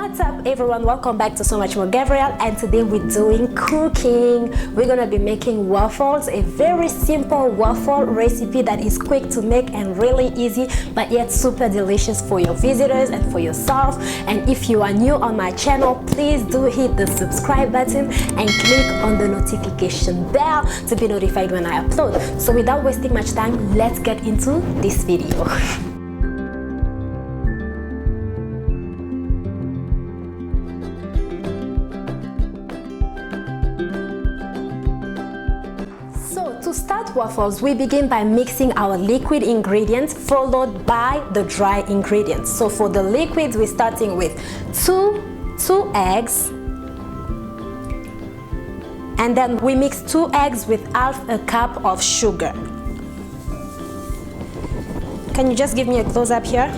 What's up everyone, welcome back to So Much More Gabrielle, and today we're doing cooking. We're gonna be making waffles, a very simple waffle recipe that is quick to make and really easy, but yet super delicious for your visitors and for yourself. And if you are new on my channel, please do hit the subscribe button and click on the notification bell to be notified when I upload. So without wasting much time, let's get into this video. To start waffles, we begin by mixing our liquid ingredients followed by the dry ingredients. So for the liquids, we're starting with two eggs, and then we mix 2 eggs with half a cup of sugar. Can you just give me a close-up here?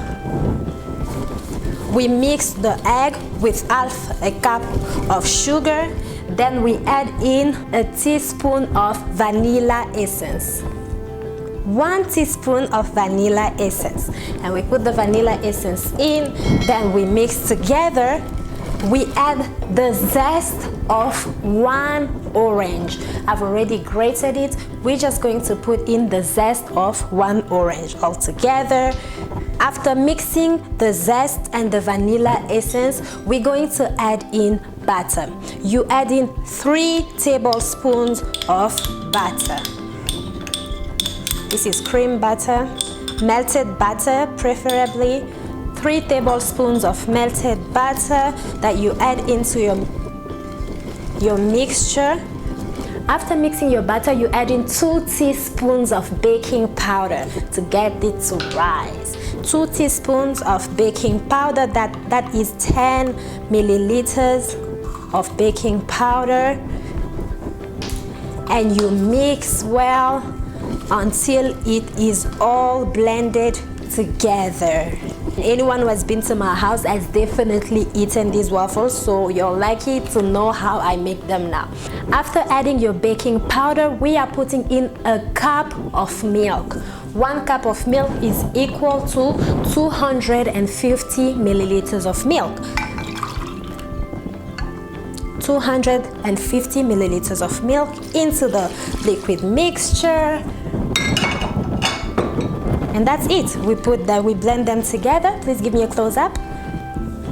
We mix the egg with half a cup of sugar. Then we add in a teaspoon of vanilla essence. 1 teaspoon of vanilla essence. And we put the vanilla essence in, then we mix together. We add the zest of 1 orange. I've already grated it. We're just going to put in the zest of 1 orange all together. After mixing the zest and the vanilla essence, we're going to add in butter. You add in 3 tablespoons of butter. This is cream butter, melted butter preferably. 3 tablespoons of melted butter that you add into your mixture. After mixing your butter, you add in 2 teaspoons of baking powder to get it to rise. 2 teaspoons of baking powder, that is 10 milliliters of baking powder, and you mix well until it is all blended together. Anyone who has been to my house has definitely eaten these waffles, so you're lucky to know how I make them now. After adding your baking powder, we are putting in a cup of milk. 1 cup of milk is equal to 250 milliliters of milk. 250 milliliters of milk into the liquid mixture. And that's it. We blend them together. Please give me a close-up.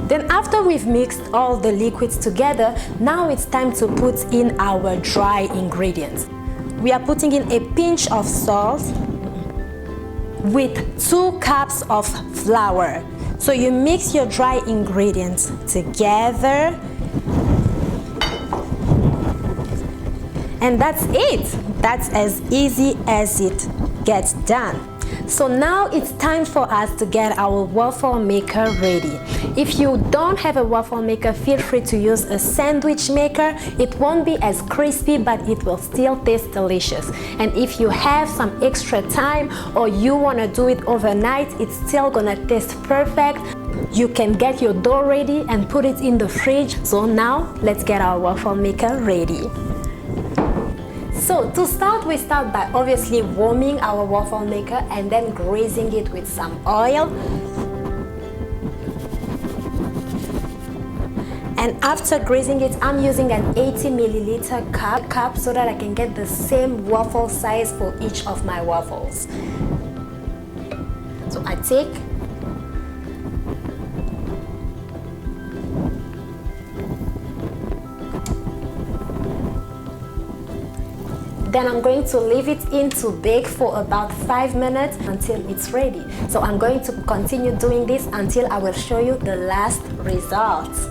Then after we've mixed all the liquids together, now it's time to put in our dry ingredients. We are putting in a pinch of salt with 2 cups of flour. So you mix your dry ingredients together. And that's it. That's as easy as it gets done. So now it's time for us to get our waffle maker ready. If you don't have a waffle maker, feel free to use a sandwich maker. It won't be as crispy, but it will still taste delicious. And if you have some extra time or you want to do it overnight, it's still gonna taste perfect. You can get your dough ready and put it in the fridge. So now let's get our waffle maker ready. So to start, we start by obviously warming our waffle maker and then greasing it with some oil. And after greasing it, I'm using an 80 milliliter cup so that I can get the same waffle size for each of my waffles. So I take Then I'm going to leave it in to bake for about 5 minutes until it's ready. So I'm going to continue doing this until I will show you the last results.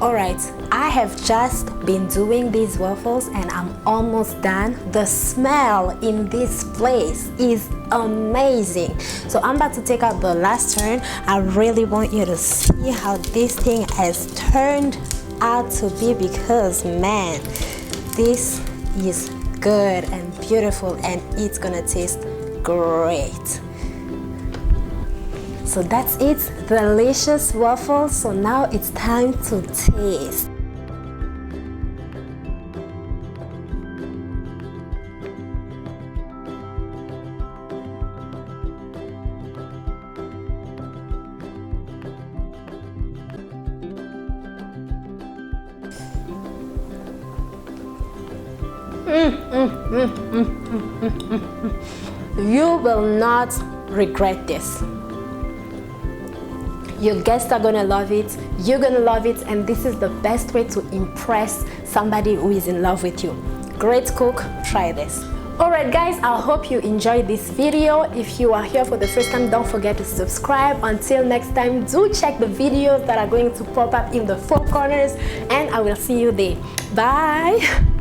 Alright, I have just been doing these waffles and I'm almost done. The smell in this place is amazing. So I'm about to take out the last turn. I really want you to see how this thing has turned out to be, because man, this is good and beautiful and it's gonna taste great. So that's it, delicious waffles. So now it's time to taste. You will not regret this. Your guests are gonna love it, you're gonna love it, and this is the best way to impress somebody who is in love with you. Great cook, try this. Alright guys, I hope you enjoyed this video. If you are here for the first time, don't forget to subscribe. Until next time, do check the videos that are going to pop up in the four corners, and I will see you there. Bye!